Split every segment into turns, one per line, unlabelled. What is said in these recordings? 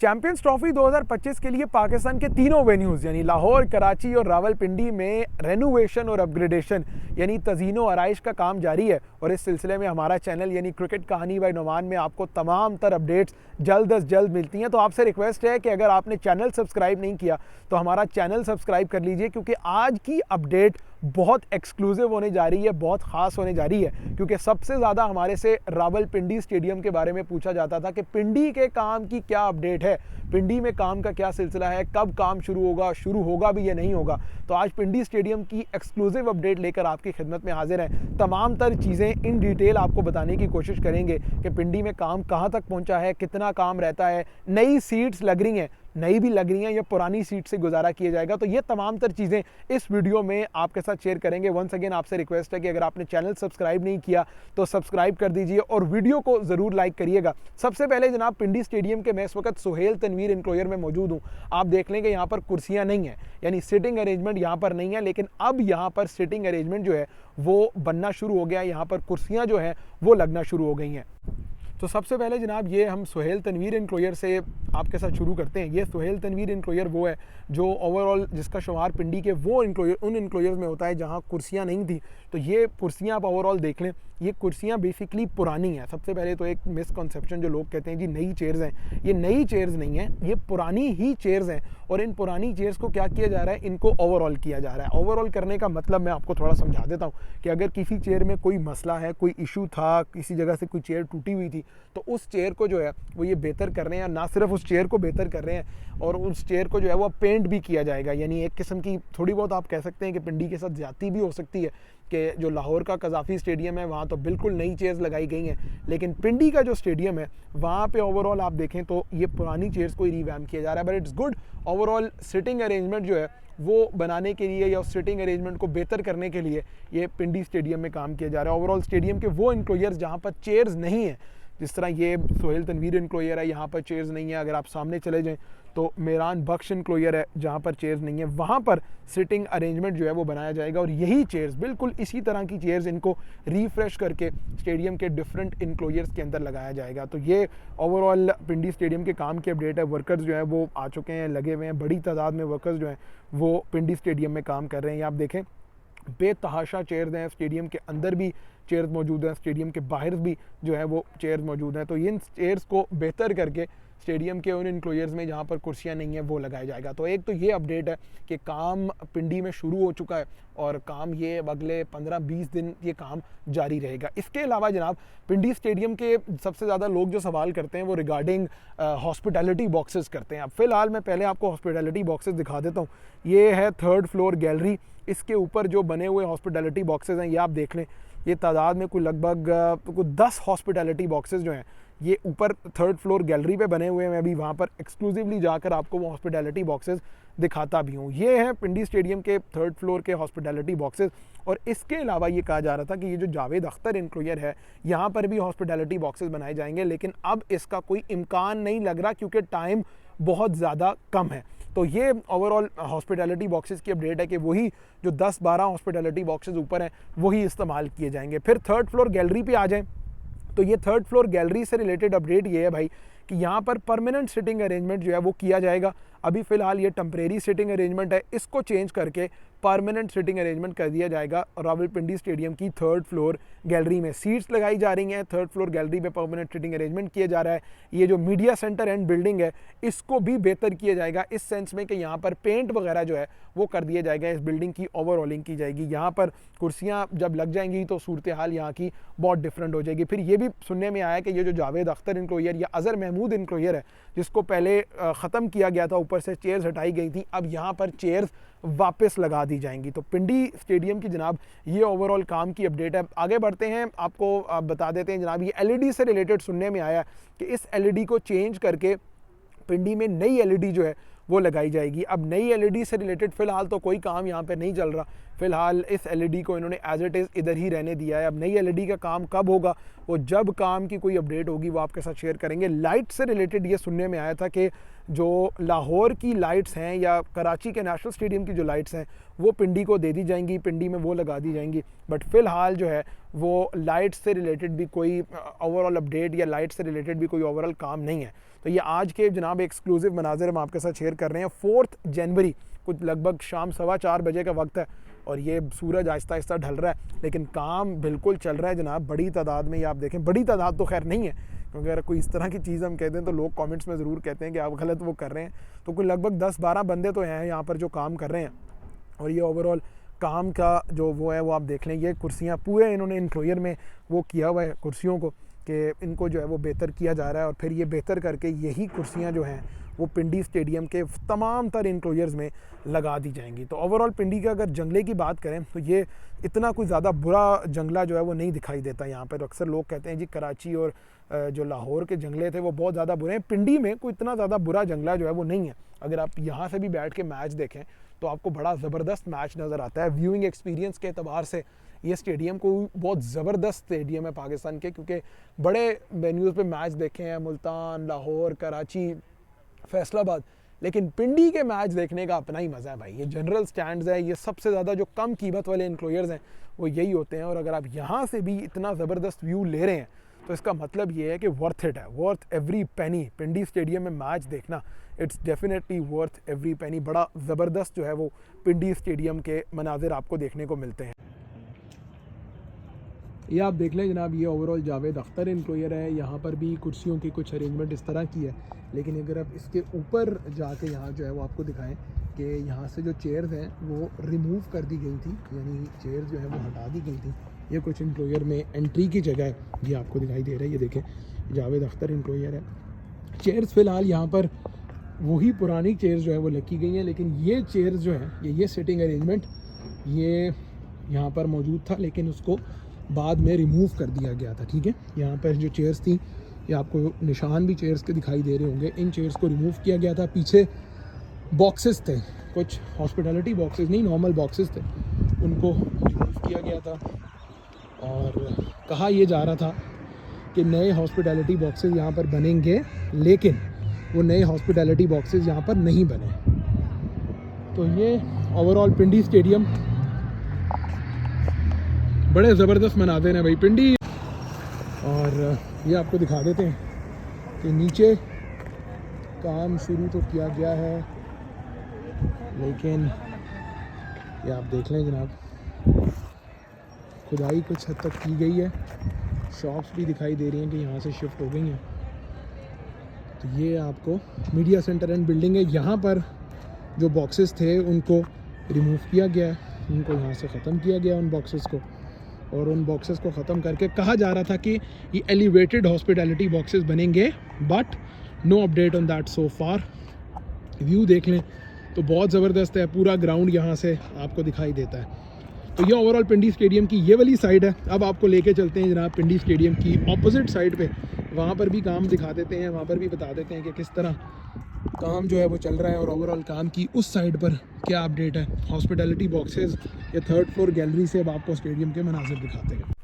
Champions trophy 2025 के लिए पाकिस्तान के तीनों वेन्यूज़ यानी लाहौर, कराची और रावलपिंडी में रेनोवेशन और अपग्रेडेशन यानी तज़ीनो आराइश का काम जारी है। और इस सिलसिले में हमारा चैनल यानी क्रिकेट कहानी बाय नुमान में आपको तमाम तर अपडेट्स जल्द अज जल्द मिलती हैं। तो आपसे रिक्वेस्ट है कि अगर आपने चैनल सब्सक्राइब नहीं किया तो हमारा चैनल सब्सक्राइब कर लीजिए, क्योंकि आज की अपडेट बहुत एक्सक्लूसिव होने जा रही है, बहुत ख़ास होने जा रही है। क्योंकि सबसे ज़्यादा हमारे से रावलपिंडी स्टेडियम के बारे में पूछा जाता था कि पिंडी के काम की क्या अपडेट है, पिंडी में काम का क्या सिलसिला है, कब काम शुरू होगा भी या नहीं होगा। तो आज पिंडी स्टेडियम की एक्सक्लूसिव अपडेट लेकर आपकी खिदमत में हाजिर हैं। तमाम तर चीज़ें इन डिटेल आपको बताने की कोशिश करेंगे कि पिंडी में काम कहाँ तक पहुँचा है, कितना काम रहता है, नई सीट्स लग रही हैं, नई भी लग रही हैं या पुरानी सीट से गुजारा किया जाएगा। तो ये तमाम तर चीज़ें इस वीडियो में आपके साथ शेयर करेंगे। वंस अगेन आपसे रिक्वेस्ट है कि अगर आपने चैनल सब्सक्राइब नहीं किया तो सब्सक्राइब कर दीजिए और वीडियो को ज़रूर लाइक करिएगा। सबसे पहले जनाब पिंडी स्टेडियम के मैं इस वक्त सुहेल तनवीर इंक्लोयर में मौजूद हूँ। आप देख लें कि यहाँ पर कुर्सियाँ नहीं हैं, यानी सिटिंग अरेंजमेंट यहाँ पर नहीं है, लेकिन अब यहाँ पर सिटिंग अरेंजमेंट जो है वो बनना शुरू हो गया है। यहाँ पर कुर्सियाँ जो हैं वो लगना शुरू हो गई हैं। तो सबसे पहले जनाब ये हम सुहेल तनवीर इंक्लोयर से आपके साथ शुरू करते हैं। ये सुहेल तनवीर इंक्लोयर वो है जो ओवरऑल जिसका शुमार पिंडी के वो उन इंक्लोयर्स में होता है जहाँ कुर्सियाँ नहीं थी। तो ये कुर्सियाँ आप ओवरऑल देख लें, ये कुर्सियाँ बेसिकली पुरानी हैं। सबसे पहले तो एक मिसकंसेप्शन जो लोग कहते हैं जी नई चेयर्स हैं, ये नई चेयर्स नहीं हैं, ये पुरानी ही चेयर्स हैं। और इन पुरानी चेयर्स को क्या किया जा रहा है, इनको ओवरऑल किया जा रहा है। ओवरऑल करने का मतलब मैं आपको थोड़ा समझा देता हूँ कि अगर किसी चेयर में कोई मसला है, कोई इशू था, किसी जगह से कोई चेयर टूटी हुई थी, तो उस चेयर को जो है वो ये बेहतर कर रहे हैं। ना सिर्फ उस चेयर को बेहतर कर रहे हैं और उस चेयर को जो है वो पेंट भी किया जाएगा। यानी एक किस्म की थोड़ी बहुत आप कह सकते हैं कि पिंडी के साथ ज्यादती भी हो सकती है कि जो लाहौर का कज़ाफ़ी स्टेडियम है वहाँ तो बिल्कुल नई चेयर्स लगाई गई हैं, लेकिन पिंडी का जो स्टेडियम है वहाँ पे ओवरऑल आप देखें तो ये पुरानी चेयर्स को ही रिवैम किया जा रहा है। But it's good, overall sitting arrangement जो है वो बनाने के लिए या उस सिटिंग अरेंजमेंट को बेहतर करने के लिए ये पिंडी स्टेडियम में काम किया जा रहा है। ओवरऑल स्टेडियम के वो इंक्लोयर्स जहाँ पर चेयर्स नहीं है, जिस तरह ये सुहेल तनवीर इंक्लोयर है, यहाँ पर चेयर्स नहीं है। अगर आप सामने चले जाएं तो मेरान बख्श इंक्लोयर है जहाँ पर चेयर्स नहीं है, वहाँ पर सिटिंग अरेंजमेंट जो है वो बनाया जाएगा। और यही चेयर्स, बिल्कुल इसी तरह की चेयर्स, इनको रिफ्रेश करके स्टेडियम के डिफरेंट इंक्लोयर्स के अंदर लगाया जाएगा। तो ये ओवरऑल पिंडी स्टेडियम के काम की अपडेट है। वर्कर्स जो है वो आ चुके हैं, लगे हुए हैं, बड़ी तादाद में वर्कर्स जो हैं वो पिंडी स्टेडियम में काम कर रहे हैं। आप देखें बेतहाशा चेयर्स हैं, स्टेडियम के अंदर भी चेयर्स मौजूद हैं, स्टेडियम के बाहर भी जो है वो चेयर्स मौजूद हैं। तो इन चेयर्स को बेहतर करके स्टेडियम के उन इंक्लोयर्स में जहाँ पर कुर्सियाँ नहीं हैं वो लगाया जाएगा। तो एक तो ये अपडेट है कि काम पिंडी में शुरू हो चुका है और काम ये अगले 15-20 दिन ये काम जारी रहेगा। इसके अलावा जनाब पिंडी स्टेडियम के सबसे ज़्यादा लोग जो सवाल करते हैं वो रिगार्डिंग हॉस्पिटैलिटी बॉक्सेस करते हैं। अब फ़िलहाल मैं पहले आपको हॉस्पिटैलिटी बॉक्सेस दिखा देता हूँ। ये है 3rd फ्लोर गैलरी, इसके ऊपर जो बने हुए हॉस्पिटैलिटी बॉक्सेस हैं ये आप देख लें। ये तादाद में कोई लगभग 10 हॉस्पिटैलिटी बॉक्सेस जो हैं ये ऊपर 3rd फ्लोर गैलरी पे बने हुए हैं। मैं अभी वहाँ पर एक्सक्लूसिवली जाकर आपको वो हॉस्पिटैलिटी बॉक्सेस दिखाता भी हूँ। ये हैं पिंडी स्टेडियम के 3rd फ्लोर के हॉस्पिटैलिटी बॉक्सेस। और इसके अलावा ये कहा जा रहा था कि ये जो जावेद अख्तर इंक्लोयर है यहाँ पर भी हॉस्पिटैलिटी बॉक्सेस बनाए जाएंगे, लेकिन अब इसका कोई इम्कान नहीं लग रहा क्योंकि टाइम बहुत ज़्यादा कम है। तो ये ओवरऑल हॉस्पिटैलिटी बॉक्सेस की अपडेट है कि वही जो 10-12 हॉस्पिटैलिटी बॉक्सेस ऊपर हैं वही इस्तेमाल किए जाएंगे। फिर 3rd फ्लोर गैलरी पे आ जाएं तो ये 3rd फ्लोर गैलरी से रिलेटेड अपडेट ये है भाई कि यहाँ पर परमानेंट सिटिंग अरेंजमेंट जो है वो किया जाएगा। अभी फ़िलहाल ये टेम्परेरी सिटिंग अरेंजमेंट है, इसको चेंज करके परमानेंट सिटिंग अरेंजमेंट कर दिया जाएगा। रावलपिंडी स्टेडियम की 3rd फ्लोर गैलरी में सीट्स लगाई जा रही हैं, 3rd फ्लोर गैलरी में परमानेंट सिटिंग अरेंजमेंट किया जा रहा है। ये जो मीडिया सेंटर एंड बिल्डिंग है इसको भी बेहतर किया जाएगा, इस सेंस में कि यहाँ पर पेंट वगैरह जो है वो कर दिया जाएगा, इस बिल्डिंग की ओवरऑलिंग की जाएगी। यहाँ पर कुर्सियाँ जब लग जाएंगी तो सूरत हाल यहाँ की बहुत डिफरेंट हो जाएगी। फिर ये भी सुनने में आया कि ये जो जावेद अख्तर इंक्लोयर या अज़हर महमूद इंक्लोयर है जिसको पहले ख़त्म किया गया था, ऊपर से चेयर्स हटाई गई थी, अब यहाँ पर चेयर्स वापस लगा दी जाएंगी। तो पिंडी स्टेडियम की जनाब ये ओवरऑल काम की अपडेट है। आगे बढ़ते हैं, आपको बता देते हैं जनाब ये एलईडी से रिलेटेड सुनने में आया कि इस एलईडी को चेंज करके पिंडी में नई एलईडी जो है वो लगाई जाएगी। अब नई एलईडी से रिलेटेड फ़िलहाल तो कोई काम यहाँ पे नहीं चल रहा, फ़िलहाल इस एलईडी को इन्होंने एज इट इज़ इधर ही रहने दिया है। अब नई एलईडी का काम कब होगा, वो जब काम की कोई अपडेट होगी वो आपके साथ शेयर करेंगे। लाइट से रिलेटेड ये सुनने में आया था कि जो लाहौर की लाइट्स हैं या कराची के नेशनल स्टेडियम की जो लाइट्स हैं वो पिंडी को दे दी जाएंगी, पिंडी में वो लगा दी जाएंगी। बट फ़िलहाल जो है वो लाइट से रिलेटेड भी कोई ओवरऑल अपडेट या लाइट से रिलेटेड भी कोई ओवरऑल काम नहीं है। तो तो ये आज के जनाब एक्सक्लूसिव मनाज़िर हम आपके साथ शेयर कर रहे हैं। 4 जनवरी कुछ लगभग शाम 4:15 बजे का वक्त है और ये सूरज आहिस्ता आहिस्ता ढल रहा है, लेकिन काम बिल्कुल चल रहा है जनाब। बड़ी तादाद में ये आप देखें, बड़ी तादाद तो खैर नहीं है, क्योंकि अगर कोई इस तरह की चीज़ हम कहते हैं तो लोग कमेंट्स में ज़रूर कहते हैं कि आप गलत वो कर रहे हैं। तो कोई लगभग 10-12 बंदे तो हैं यहाँ पर जो काम कर रहे हैं। और ये ओवरऑल काम का जो वो है वो आप देख लें, ये कुर्सियाँ पूरे इन्होंने इंक्लोयर में वो किया हुआ है कुर्सियों को, कि इनको जो है वो बेहतर किया जा रहा है और फिर ये बेहतर करके यही कुर्सियाँ जो हैं वो पिंडी स्टेडियम के तमाम तर इंक्लोयर्स में लगा दी जाएंगी। तो ओवरऑल पिंडी का अगर जंगले की बात करें तो ये इतना कोई ज़्यादा बुरा जंगला जो है वो नहीं दिखाई देता यहाँ पर। अक्सर लोग कहते हैं जी कराची और जो लाहौर के जंगले थे वो बहुत ज़्यादा बुरे हैं, पिंडी में कोई इतना ज़्यादा बुरा जंगला जो है वो नहीं है। अगर आप यहाँ से भी बैठ के मैच देखें तो आपको बड़ा ज़बरदस्त मैच नज़र आता है। व्यूइंग एक्सपीरियंस के अतबार से ये स्टेडियम को बहुत ज़बरदस्त स्टेडियम है पाकिस्तान के, क्योंकि बड़े वेन्यूज़ पे मैच देखे हैं, मुल्तान, लाहौर, कराची, फैसलाबाद, लेकिन पिंडी के मैच देखने का अपना ही मज़ा है भाई। ये जनरल स्टैंड्स है, ये सबसे ज़्यादा जो कम कीमत वाले इंक्लोयर्स हैं वो यही होते हैं। और अगर आप यहाँ से भी इतना ज़बरदस्त व्यू ले रहे हैं तो इसका मतलब ये है कि वर्थ इट है, वर्थ एवरी पेनी। पिंडी स्टेडियम में मैच देखना it's definitely worth every penny. बड़ा ज़बरदस्त जो है वो पिंडी स्टेडियम के मनाजिर आपको देखने को मिलते हैं। ये आप देख लें जनाब, ये ओवरऑल जावेद अख्तर इंक्लोयर है। यहाँ पर भी कुर्सियों की कुछ अरेंजमेंट इस तरह की है, लेकिन अगर आप इसके ऊपर जाके यहाँ जो है वो आपको दिखाएं कि यहाँ से जो चेयर्स हैं वो रिमूव कर दी गई थी, यानी चेयर्स जो है वो हटा दी गई थी। ये कुछ इंक्लोयर में एंट्री की जगह है, ये आपको दिखाई दे रहा है। ये देखें जावेद अख्तर इंक्लोयर है। चेयर्स फ़िलहाल यहाँ पर वही पुरानी चेयर्स जो है वो लगी गई हैं, लेकिन ये चेयर्स जो है ये सिटिंग अरेंजमेंट ये यहाँ पर मौजूद था, लेकिन उसको बाद में रिमूव कर दिया गया था। ठीक है, यहाँ पर जो चेयर्स थी ये आपको निशान भी चेयर्स के दिखाई दे रहे होंगे, इन चेयर्स को रिमूव किया गया था। पीछे बॉक्सेस थे, कुछ हॉस्पिटैलिटी बॉक्सेस नहीं, नॉर्मल बॉक्सेस थे, उनको रिमूव किया गया था। और कहा यह जा रहा था कि नए हॉस्पिटैलिटी बॉक्सेस यहाँ पर बनेंगे, लेकिन वो नए हॉस्पिटैलिटी बॉक्सेस यहाँ पर नहीं बने। तो ये ओवरऑल पिंडी स्टेडियम बड़े ज़बरदस्त मनाते हैं भाई पिंडी। और ये आपको दिखा देते हैं कि नीचे काम शुरू तो किया गया है, लेकिन ये आप देख लें जनाब, खुदाई कुछ हद तक की गई है। शॉप्स भी दिखाई दे रही हैं कि यहाँ से शिफ्ट हो गई हैं। तो ये आपको मीडिया सेंटर एंड बिल्डिंग है। यहाँ पर जो बॉक्सेस थे उनको रिमूव किया गया, उनको यहाँ से ख़त्म किया गया उन बॉक्सेस को। और उन बॉक्सेस को ख़त्म करके कहा जा रहा था कि ये एलिवेटेड हॉस्पिटैलिटी बॉक्सेस बनेंगे, but no update on that so far. View देख लें तो बहुत ज़बरदस्त है, पूरा ग्राउंड यहाँ से आपको दिखाई देता है। तो ये ओवरऑल पिंडी स्टेडियम की ये वाली साइड है। अब आपको लेके चलते हैं जनाब पिंडी स्टेडियम की ऑपोजिट साइड पे, वहाँ पर भी काम दिखा देते हैं, वहाँ पर भी बता देते हैं कि किस तरह काम जो है वो चल रहा है और ओवरऑल काम की उस साइड पर क्या अपडेट है। हॉस्पिटैलिटी बॉक्सेस या 3rd फ्लोर गैलरी से अब आपको स्टेडियम के मनाजिर दिखाते हैं।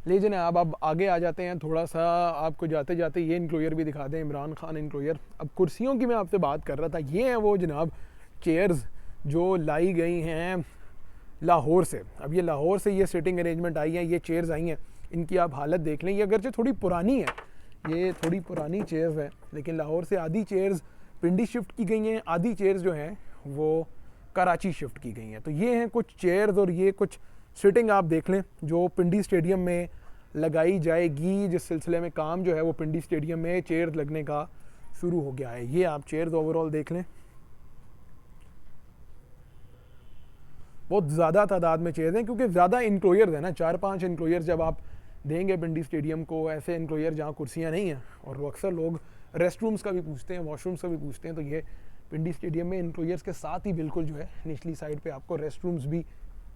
लीजिए ना, अब आगे आ जाते हैं थोड़ा सा, आपको जाते जाते ये इंक्लोयर भी दिखा दें, इमरान खान इंक्लोयर। अब कुर्सियों की मैं आपसे बात कर रहा था, ये हैं वो जनाब चेयर्स जो लाई गई हैं लाहौर से। अब ये लाहौर से ये सिटिंग अरेंजमेंट आई है, ये चेयर्स आई हैं, इनकी आप हालत देख लें। ये अगरचे थोड़ी पुरानी है, ये थोड़ी पुरानी चेयर्स हैं, लेकिन लाहौर से आधी चेयर्स पिंडी शिफ्ट की गई हैं, आधी चेयर्स जो हैं वो कराची शिफ्ट की गई हैं। तो ये हैं कुछ चेयर्स और ये कुछ सिटिंग आप देख लें जो पिंडी स्टेडियम में लगाई जाएगी, जिस सिलसिले में काम जो है वो पिंडी स्टेडियम में चेयर्स लगने का शुरू हो गया है। ये आप चेयर्स ओवरऑल देख लें, बहुत ज़्यादा तादाद में चेयर्स हैं, क्योंकि ज़्यादा इंक्लोयर्स हैं ना, 4-5 इंक्लोयर्स जब आप देंगे पिंडी स्टेडियम को, ऐसे इंक्लोयर जहाँ कुर्सियाँ नहीं हैं, और वो अक्सर लोग रेस्ट रूम्स का भी पूछते हैं, वॉशरूम्स का भी पूछते हैं, तो ये पिंडी स्टेडियम में इंक्लोयर्स के साथ ही बिल्कुल जो है निचली साइड पे आपको रेस्ट रूम्स भी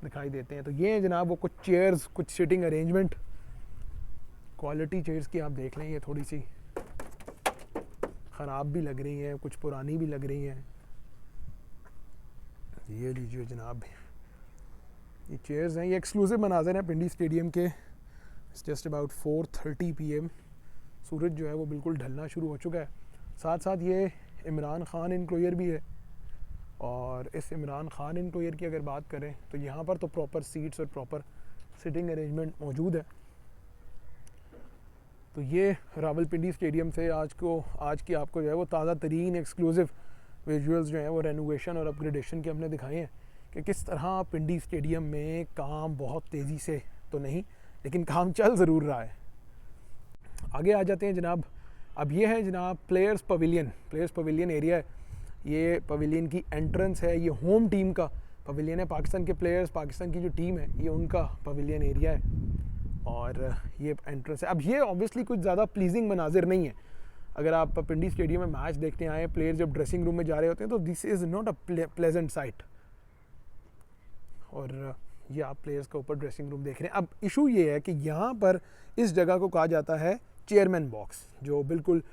दिखाई देते हैं। तो ये हैं जनाब वो कुछ चेयर्स, कुछ सिटिंग अरेंजमेंट। क्वालिटी चेयर्स की आप देख लें, ये थोड़ी सी ख़राब भी लग रही हैं, कुछ पुरानी भी लग रही हैं। ये लीजिए जनाब, ये चेयर्स हैं, ये एक्सक्लूसिव मनाज़िर हैं पिंडी स्टेडियम के। It's just about 4:30 PM। सूरज जो है वो बिल्कुल ढलना शुरू हो चुका है। साथ साथ ये इमरान खान इंक्लोयर भी है, और इस इमरान खान इंक्लोयर की अगर बात करें तो यहाँ पर तो प्रॉपर सीट्स और प्रॉपर सिटिंग अरेंजमेंट मौजूद है। तो तो ये रावलपिंडी स्टेडियम से आज की आपको जो है वो ताज़ा तरीन एक्सक्लूसिव विजुअल्स जो हैं वो रेनोवेशन और अपग्रेडेशन के हमने दिखाए हैं कि किस तरह पिंडी स्टेडियम में काम बहुत तेज़ी से तो नहीं लेकिन काम चल ज़रूर रहा है। आगे आ जाते हैं जनाब। अब ये है जनाब प्लेयर्स पवेलियन एरिया है। ये पवेलियन की एंट्रेंस है, ये होम टीम का पवेलियन है। पाकिस्तान के प्लेयर्स, पाकिस्तान की जो टीम है, ये उनका पवेलियन एरिया है और ये एंट्रेंस है। अब ये ऑब्वियसली कुछ ज़्यादा प्लीजिंग मनाजिर नहीं है। अगर आप पिंडी स्टेडियम में मैच देखने आए, प्लेयर जब ड्रेसिंग रूम में जा रहे होते हैं तो this is not a pleasant site. और ये आप प्लेयर्स का ऊपर ड्रेसिंग रूम देख रहे हैं। अब इशू ये है कि यहाँ पर इस जगह को कहा जाता है चेयरमैन बॉक्स, जो बिल्कुल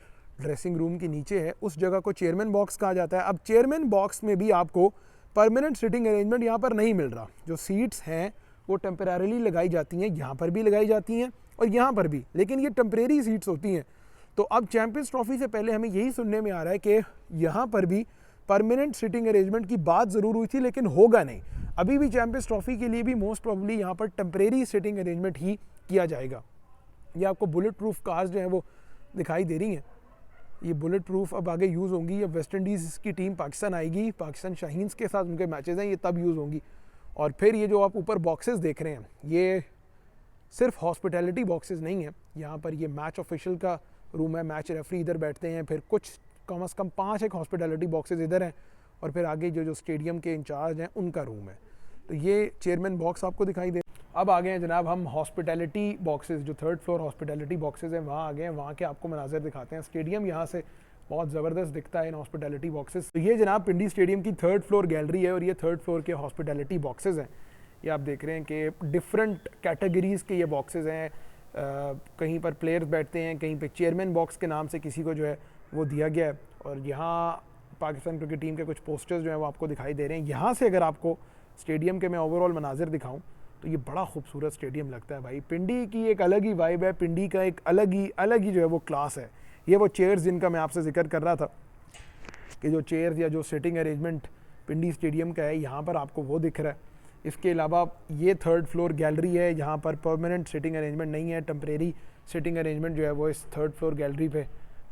ड्रेसिंग रूम के नीचे है, उस जगह को चेयरमैन बॉक्स कहा जाता है। अब चेयरमैन बॉक्स में भी आपको परमानेंट सिटिंग अरेंजमेंट यहाँ पर नहीं मिल रहा। जो सीट्स हैं वो टेम्परेरीली लगाई जाती हैं, यहाँ पर भी लगाई जाती हैं और यहाँ पर भी, लेकिन ये टेम्परेरी सीट्स होती हैं। तो अब चैंपियंस ट्रॉफी से पहले हमें यही सुनने में आ रहा है कि यहाँ पर भी परमानेंट सिटिंग अरेंजमेंट की बात ज़रूर हुई थी, लेकिन होगा नहीं। अभी भी चैंपियंस ट्रॉफी के लिए भी मोस्ट प्रोबेबली यहाँ पर टेम्परेरी सिटिंग अरेंजमेंट ही किया जाएगा। ये आपको बुलेट प्रूफ कार्स जो हैं वो दिखाई दे रही हैं। ये बुलेट प्रूफ अब आगे यूज़ होंगी। अब वेस्ट इंडीज़ की टीम पाकिस्तान आएगी, पाकिस्तान शाहीन्स के साथ उनके मैचेस हैं, ये तब यूज़ होंगी। और फिर ये जो आप ऊपर बॉक्सेस देख रहे हैं, ये सिर्फ हॉस्पिटैलिटी बॉक्सेस नहीं है। यहाँ पर ये मैच ऑफिशियल का रूम है, मैच रेफरी इधर बैठते हैं, फिर कुछ कम से कम 5 एक हॉस्पिटैलिटी बॉक्सेस इधर हैं और फिर आगे जो स्टेडियम के इंचार्ज हैं उनका रूम है। तो ये चेयरमैन बॉक्स आपको दिखाई दे। अब आ गए हैं जनाब हम हॉस्पिटैलिटी बॉक्सेस, जो 3rd फ्लोर हॉस्पिटैलिटी बॉक्सेस हैं वहाँ आ गए हैं। वहाँ के आपको मनाज़र दिखाते हैं। स्टेडियम यहाँ से बहुत ज़बरदस्त दिखता है इन हॉस्पिटैलिटी बॉक्सेस। तो ये जनाब पिंडी स्टेडियम की 3rd फ्लोर गैलरी है और ये 3rd फ्लोर के हॉस्पिटैलिटी बॉक्सेस हैं। ये आप देख रहे हैं कि डिफरेंट कैटेगरीज़ के ये बॉक्सेस हैं। कहीं पर प्लेयर्स बैठते हैं, कहीं पर चेयरमैन बॉक्स के नाम से किसी को जो है वो दिया गया है। और यहाँ पाकिस्तान क्रिकेट टीम के कुछ पोस्टर्स जो हैं वो आपको दिखाई दे रहे हैं। यहाँ से अगर आपको स्टेडियम के मैं ओवरऑल मनाजिर दिखाऊं तो ये बड़ा खूबसूरत स्टेडियम लगता है भाई। पिंडी की एक अलग ही वाइब है, पिंडी का एक अलग ही जो है वो क्लास है। ये वो चेयर्स जिनका मैं आपसे जिक्र कर रहा था कि जो चेयर्स या जो सिटिंग अरेंजमेंट पिंडी स्टेडियम का है, यहाँ पर आपको वो दिख रहा है। इसके अलावा ये 3rd फ्लोर गैलरी है, यहाँ पर परमानेंट सिटिंग अरेंजमेंट नहीं है, टेम्परेरी सिटिंग अरेंजमेंट जो है वो इस 3rd फ्लोर गैलरी पे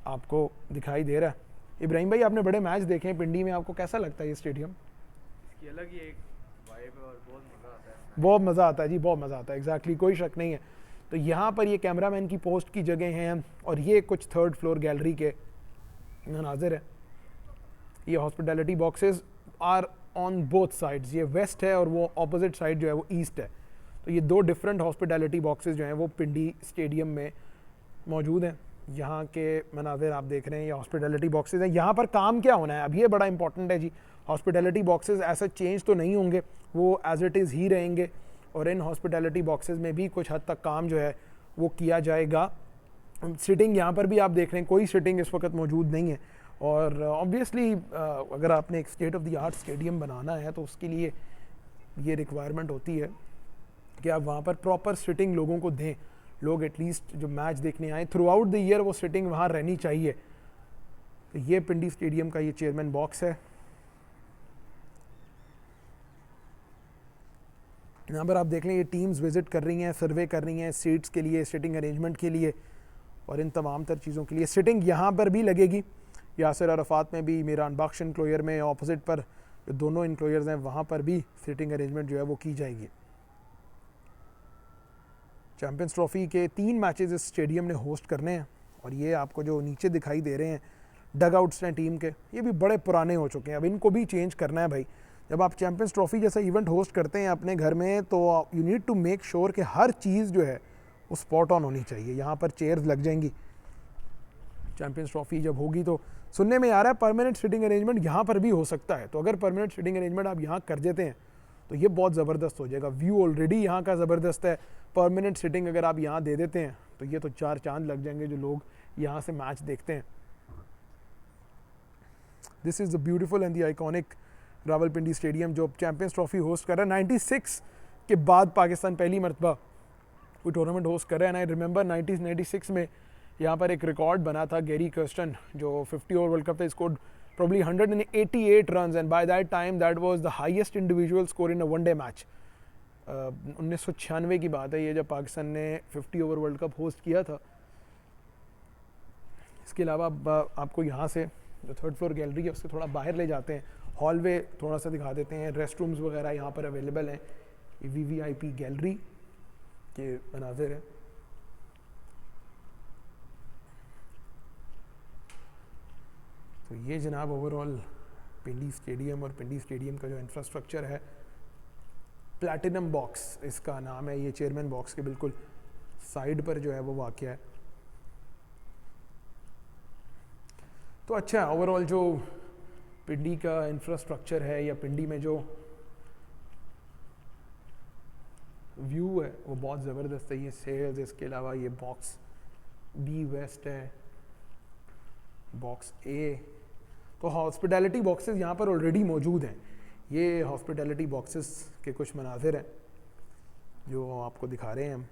आपको दिखाई दे रहा है। इब्राहिम भाई, आपने बड़े मैच देखे हैं पिंडी में, आपको कैसा लगता है ये स्टेडियम?
इसकी अलग ही एक वाइब है और बहुत मज़ा आता है।
बहुत मज़ा आता है जी, बहुत मज़ा आता है। एग्जैक्टली, कोई शक नहीं है। तो यहाँ पर ये कैमरामैन की पोस्ट की जगह हैं और ये कुछ 3rd फ्लोर गैलरी के मनाजिर है। ये hospitality boxes are on both sides, ये वेस्ट है और वो अपोजिट साइड जो है वो ईस्ट है। तो ये 2 डिफरेंट हॉस्पिटैलिटी बॉक्सेस जो हैं वो पिंडी स्टेडियम में मौजूद हैं। यहाँ के मनाजिर आप देख रहे हैं, ये हॉस्पिटैलिटी बॉक्सेस हैं। यहाँ पर काम क्या होना है, अब ये बड़ा इंपॉर्टेंट है जी। हॉस्पिटैलिटी बॉक्सेस ऐसा चेंज तो नहीं होंगे, वो एज इट इज़ ही रहेंगे और इन हॉस्पिटैलिटी बॉक्सेस में भी कुछ हद तक काम जो है वो किया जाएगा। सिटिंग यहाँ पर भी आप देख रहे हैं, कोई सिटिंग इस वक्त मौजूद नहीं है। और ऑब्वियसली अगर आपने एक state of the art stadium बनाना है तो उसके लिए ये रिक्वायरमेंट होती है कि आप वहाँ पर प्रॉपर सिटिंग लोगों को दें। लोग एटलीस्ट जो मैच देखने आए थ्रू आउट द ईयर वो सिटिंग वहाँ रहनी चाहिए। तो ये पिंडी स्टेडियम का ये चेयरमैन बॉक्स है। यहाँ पर आप देख लें, ये टीम्स विजिट कर रही हैं, सर्वे कर रही हैं सीट्स के लिए, सिटिंग अरेंजमेंट के लिए और इन तमाम तर चीज़ों के लिए। सिटिंग यहाँ पर भी लगेगी, यासिर अरफात में भी, मीरान बख्श इनक्लोयर में, ऑपोजिट पर जो दोनों इनक्लोयर्स हैं वहाँ पर भी सिटिंग अरेंजमेंट जो है वो की जाएगी। चैम्पियंस ट्रॉफी के 3 मैचेस इस स्टेडियम ने होस्ट करने हैं और ये आपको जो नीचे दिखाई दे रहे हैं डग आउट्स हैं टीम के, ये भी बड़े पुराने हो चुके हैं। अब इनको भी चेंज करना है भाई। जब आप चैम्पियंस ट्रॉफी जैसा इवेंट होस्ट करते हैं अपने घर में तो you need to make sure कि हर चीज़ जो है वो स्पॉट ऑन होनी चाहिए। यहाँ पर चेयर्स लग जाएंगी। चैम्पियंस ट्रॉफी जब होगी तो सुनने में आ रहा है परमानेंट सिटिंग अरेंजमेंट यहाँ पर भी हो सकता है। तो अगर परमानेंट सिटिंग अरेंजमेंट आप यहाँ कर देते हैं तो ये बहुत ज़बरदस्त हो जाएगा। व्यू ऑलरेडी यहाँ का ज़बरदस्त है, परमानेंट सिटिंग अगर आप यहाँ दे देते हैं तो ये तो 4 चांद लग जाएंगे जो लोग यहाँ से मैच देखते हैं। This is the beautiful and the iconic Rawalpindi stadium जो चैम्पियंस ट्रॉफी होस्ट कर रहा है। 96 के बाद पाकिस्तान पहली मरतबा कोई टूर्नामेंट होस्ट कर रहा है। एंड आई रिमेंबर 1996 में यहाँ पर एक रिकॉर्ड बना था, गैरी कर्स्टन जो 50 ओवर वर्ल्ड कप था, scored probably 188 runs and by that time that was the highest individual score in a one day match। 1996 की बात है ये, जब पाकिस्तान ने 50 ओवर वर्ल्ड कप होस्ट किया था। इसके अलावा आपको यहाँ से जो थर्ड फ्लोर गैलरी है उससे थोड़ा बाहर ले जाते हैं, हॉलवे थोड़ा सा दिखा देते हैं, रेस्ट रूम्स वगैरह यहाँ पर अवेलेबल हैं। VVIP गैलरी के मनाजिर हैं। तो ये जनाब ओवरऑल पिंडी स्टेडियम और पिंडी स्टेडियम का जो इंफ्रास्ट्रक्चर है। प्लैटिनम बॉक्स इसका नाम है, ये चेयरमैन बॉक्स के बिल्कुल साइड पर जो है वो वाक़या है। तो अच्छा है ओवरऑल जो पिंडी का इंफ्रास्ट्रक्चर है या पिंडी में जो व्यू है वो बहुत ज़बरदस्त है। ये सेल्स, इसके अलावा ये बॉक्स B वेस्ट है, बॉक्स A। तो हॉस्पिटैलिटी बॉक्सेस यहाँ पर ऑलरेडी मौजूद हैं। ये हॉस्पिटैलिटी बॉक्सेस के कुछ मनाजिर हैं जो आपको दिखा रहे हैं हम।